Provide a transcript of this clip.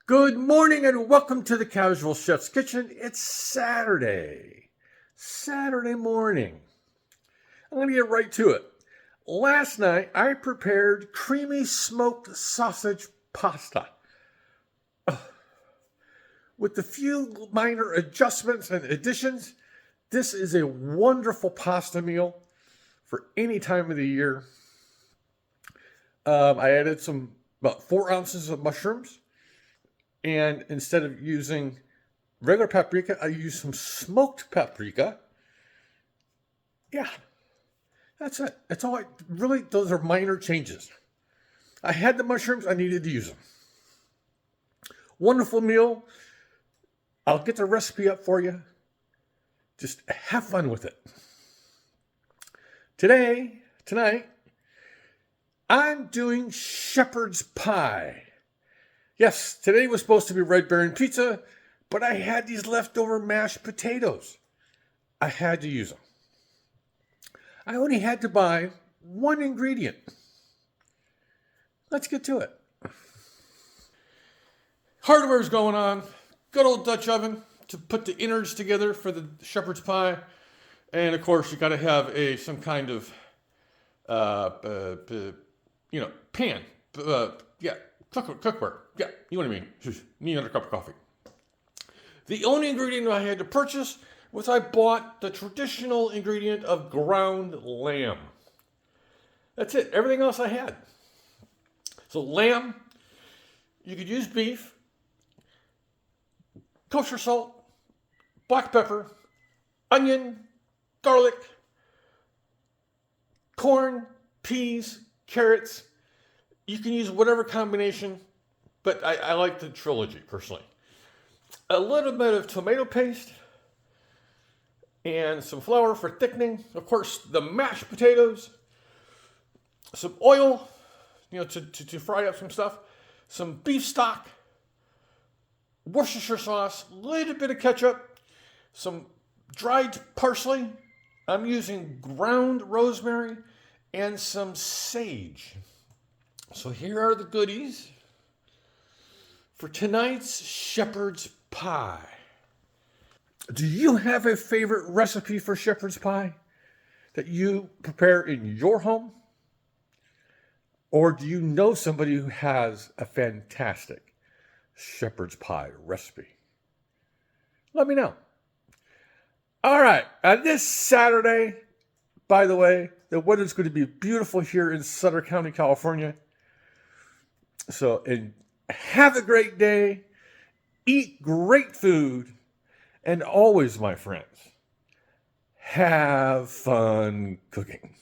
Good morning and welcome to the Casual Chef's Kitchen. It's Saturday morning. I'm going to get right to it. Last night I prepared creamy smoked sausage pasta. With a few minor adjustments and additions, this is a wonderful pasta meal for any time of the year. I added about 4 ounces of mushrooms. And instead of using regular paprika, I used some smoked paprika. Yeah, that's it. That's all those are minor changes. I had the mushrooms, I needed to use them. Wonderful meal. I'll get the recipe up for you. Just have fun with it. Tonight, I'm doing shepherd's pie. Yes, today was supposed to be Red Baron pizza, but I had these leftover mashed potatoes. I had to use them. I only had to buy one ingredient. Let's get to it. Hardware's going on. Good old Dutch oven to put the innards together for the shepherd's pie. And of course, you got to have some kind of, pan. Cookware. Yeah, you know what I mean. Need another cup of coffee. The only ingredient I had to purchase was I bought the traditional ingredient of ground lamb. That's it. Everything else I had. So lamb, you could use beef, kosher salt, black pepper, onion, garlic, corn, peas, carrots. You can use whatever combination, but I like the trilogy personally. A little bit of tomato paste and some flour for thickening. Of course, the mashed potatoes, some oil, to fry up some stuff, some beef stock, Worcestershire sauce, a little bit of ketchup, some dried parsley. I'm using ground rosemary and some sage. So here are the goodies for tonight's shepherd's pie. Do you have a favorite recipe for shepherd's pie that you prepare in your home? Or do you know somebody who has a fantastic shepherd's pie recipe? Let me know. All right, this Saturday, by the way, the weather's going to be beautiful here in Sutter County, California. So, and have a great day, eat great food, and always, my friends, have fun cooking.